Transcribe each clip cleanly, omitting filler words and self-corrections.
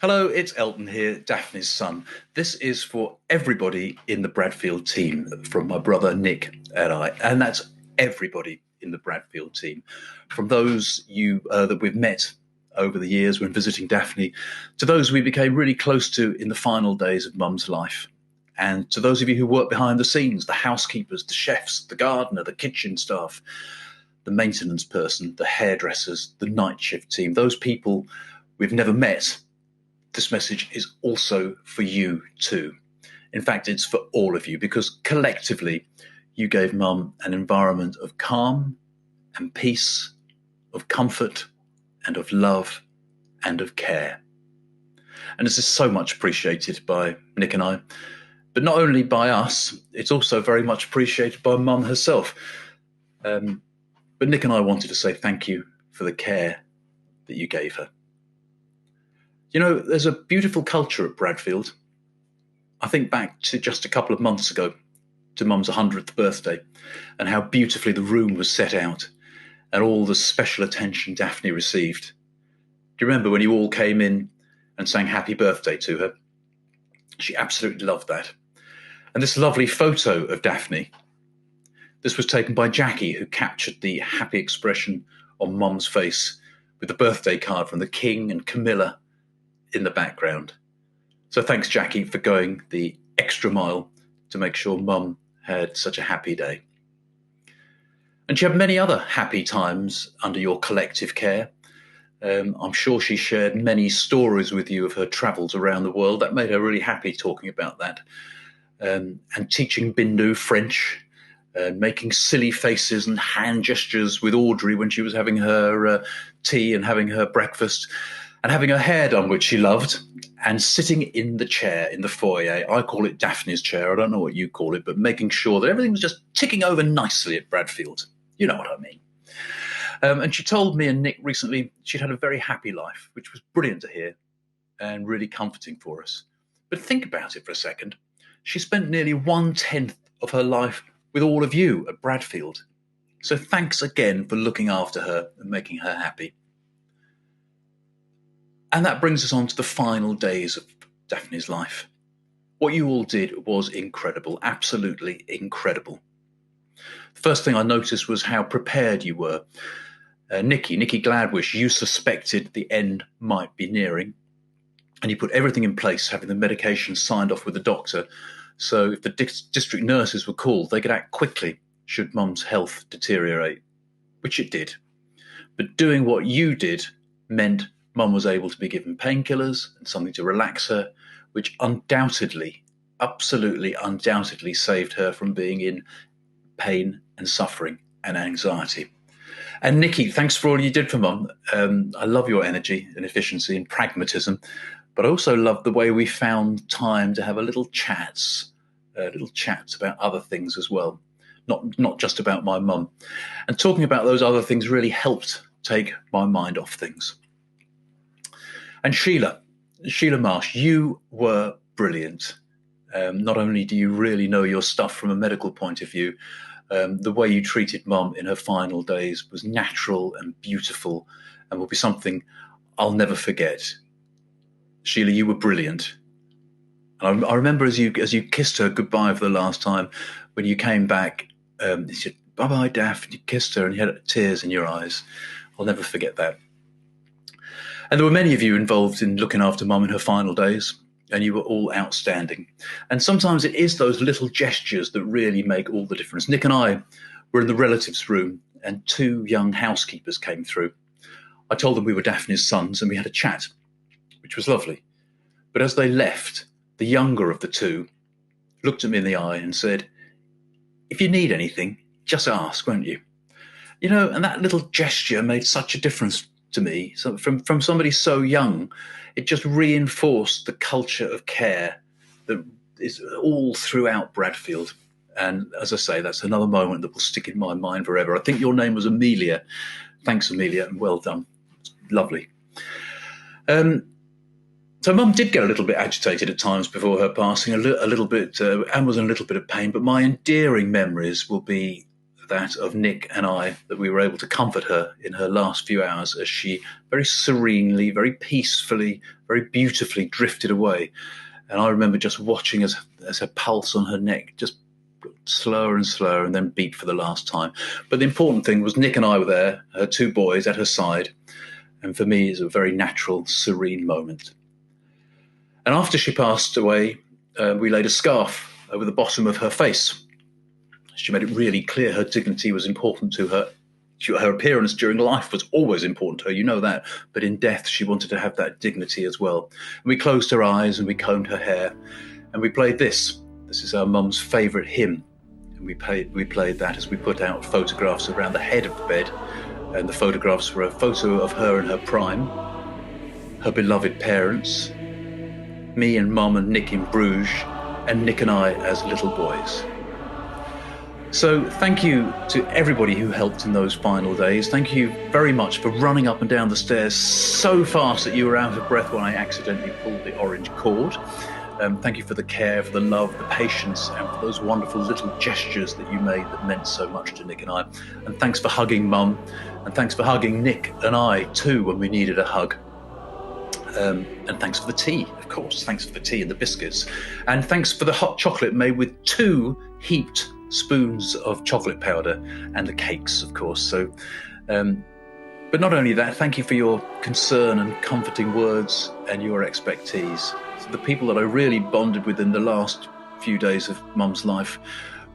Hello, it's Elton here, Daphne's son. This is for everybody in the Bradfield team, from my brother Nick and I, and that's everybody in the Bradfield team. From those you that we've met over the years when visiting Daphne, to those we became really close to in the final days of Mum's life, and to those of you who work behind the scenes, the housekeepers, the chefs, the gardener, the kitchen staff, the maintenance person, the hairdressers, the night shift team, those people we've never met. This message is also for you too. In fact, it's for all of you because collectively you gave Mum an environment of calm and peace, of comfort and of love and of care. And this is so much appreciated by Nick and I, but not only by us, it's also very much appreciated by Mum herself. But Nick and I wanted to say thank you for the care that you gave her. You know, there's a beautiful culture at Bradfield. I think back to just a couple of months ago, to Mum's 100th birthday, and how beautifully the room was set out, and all the special attention Daphne received. Do you remember when you all came in and sang happy birthday to her? She absolutely loved that. And this lovely photo of Daphne, this was taken by Jackie, who captured the happy expression on Mum's face with the birthday card from the King and Camilla in the background. So thanks, Jackie, for going the extra mile to make sure Mum had such a happy day. And she had many other happy times under your collective care. I'm sure she shared many stories with you of her travels around the world. That made her really happy talking about that. And teaching Bindu French, making silly faces and hand gestures with Audrey when she was having her tea and having her breakfast, and having her hair done, which she loved, and sitting in the chair in the foyer. I call it Daphne's chair. I don't know what you call it, but making sure that everything was just ticking over nicely at Bradfield. You know what I mean. And she told me and Nick recently she'd had a very happy life, which was brilliant to hear and really comforting for us. But think about it for a second. She spent nearly 1/10 of her life with all of you at Bradfield. So thanks again for looking after her and making her happy. And that brings us on to the final days of Daphne's life. What you all did was incredible, absolutely incredible. The first thing I noticed was how prepared you were. Nikki Gladwish, you suspected the end might be nearing, and you put everything in place, having the medication signed off with the doctor, so if the district nurses were called, they could act quickly should Mum's health deteriorate, which it did. But doing what you did meant Mum was able to be given painkillers and something to relax her, which undoubtedly, absolutely undoubtedly saved her from being in pain and suffering and anxiety. And Nikki, thanks for all you did for Mum. I love your energy and efficiency and pragmatism, but I also love the way we found time to have little chats about other things as well, not just about my mum. And talking about those other things really helped take my mind off things. And Sheila Marsh, you were brilliant. Not only do you really know your stuff from a medical point of view, the way you treated Mum in her final days was natural and beautiful and will be something I'll never forget. Sheila, you were brilliant. And I remember as you kissed her goodbye for the last time, when you came back, you said, "Bye-bye, Daph," and you kissed her and you had tears in your eyes. I'll never forget that. And there were many of you involved in looking after Mum in her final days, and you were all outstanding. And sometimes it is those little gestures that really make all the difference. Nick and I were in the relatives' room, and 2 young housekeepers came through. I told them we were Daphne's sons, and we had a chat, which was lovely. But as they left, the younger of the 2 looked at me in the eye and said, "If you need anything, just ask, won't you?" You know, and that little gesture made such a difference to me. So from somebody so young, it just reinforced the culture of care that is all throughout Bradfield. And as I say, that's another moment that will stick in my mind forever. I think your name was Amelia. Thanks, Amelia, and well done. It's lovely. So Mum did get a little bit agitated at times before her passing, a little bit, and was in a little bit of pain. But my endearing memories will be that of Nick and I, that we were able to comfort her in her last few hours as she very serenely, very peacefully, very beautifully drifted away. And I remember just watching as her pulse on her neck just got slower and slower and then beat for the last time. But the important thing was Nick and I were there, her two boys at her side. And for me, it's a very natural, serene moment. And after she passed away, we laid a scarf over the bottom of her face. She made it really clear her dignity was important to her. Her appearance during life was always important to her, you know that. But in death, she wanted to have that dignity as well. And we closed her eyes and we combed her hair. And we played this. This is our mum's favourite hymn. And we played that as we put out photographs around the head of the bed. And the photographs were a photo of her in her prime, her beloved parents, me and Mum and Nick in Bruges, and Nick and I as little boys. So thank you to everybody who helped in those final days. Thank you very much for running up and down the stairs so fast that you were out of breath when I accidentally pulled the orange cord. Thank you for the care, for the love, the patience, and for those wonderful little gestures that you made that meant so much to Nick and I. And thanks for hugging Mum, and thanks for hugging Nick and I too when we needed a hug. And thanks for the tea, of course. Thanks for the tea and the biscuits. And thanks for the hot chocolate made with 2 heaped spoons of chocolate powder, and the cakes, of course. So, but not only that, thank you for your concern and comforting words and your expertise. So the people that I really bonded with in the last few days of Mum's life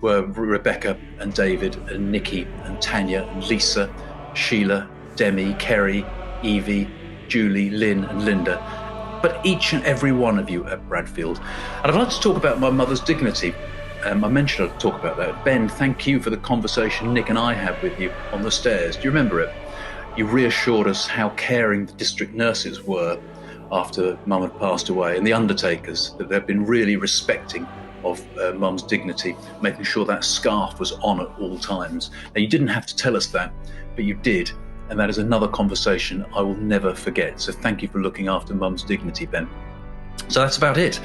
were Rebecca and David and Nikki and Tanya and Lisa, Sheila, Demi, Kerry, Evie, Julie, Lynn and Linda, but each and every one of you at Bradfield. And I'd like to talk about my mother's dignity. I mentioned I'd talk about that. Ben, thank you for the conversation Nick and I had with you on the stairs. Do you remember it? You reassured us how caring the district nurses were after Mum had passed away, and the undertakers, that they've been really respecting of Mum's dignity, making sure that scarf was on at all times. Now, you didn't have to tell us that, but you did, and that is another conversation I will never forget. So thank you for looking after Mum's dignity, Ben. So that's about it.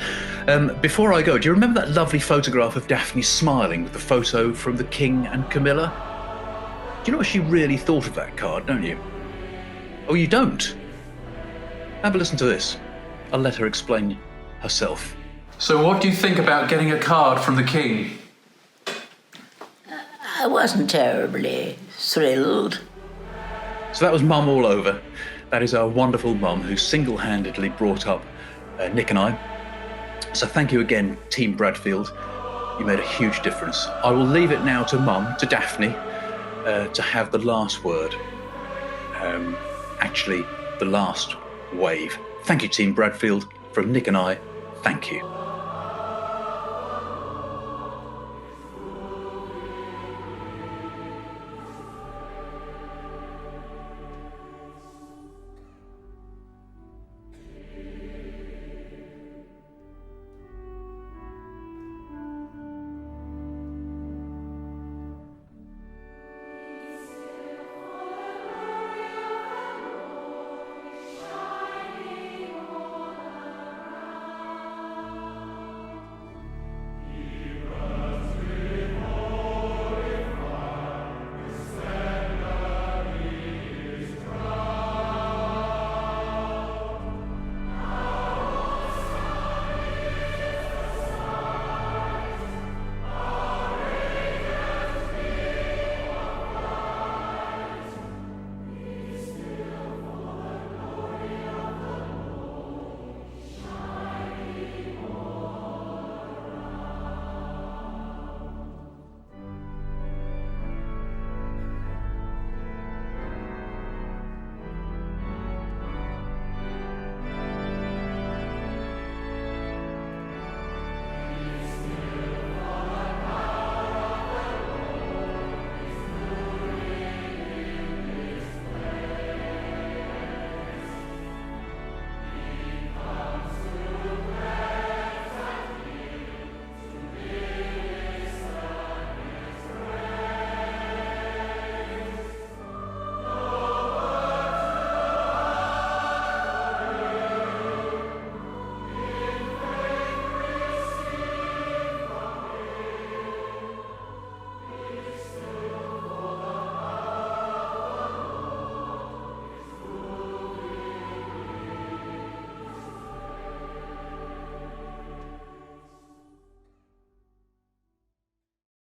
Before I go, do you remember that lovely photograph of Daphne smiling with the photo from the King and Camilla? Do you know what she really thought of that card, don't you? Oh, you don't? Have a listen to this. I'll let her explain herself. So what do you think about getting a card from the King? I wasn't terribly thrilled. So that was Mum all over. That is our wonderful Mum who single-handedly brought up Nick and I. So thank you again, Team Bradfield. You made a huge difference. I will leave it now to Mum, to Daphne, to have the last word. Actually, the last wave. Thank you, Team Bradfield. From Nick and I, thank you.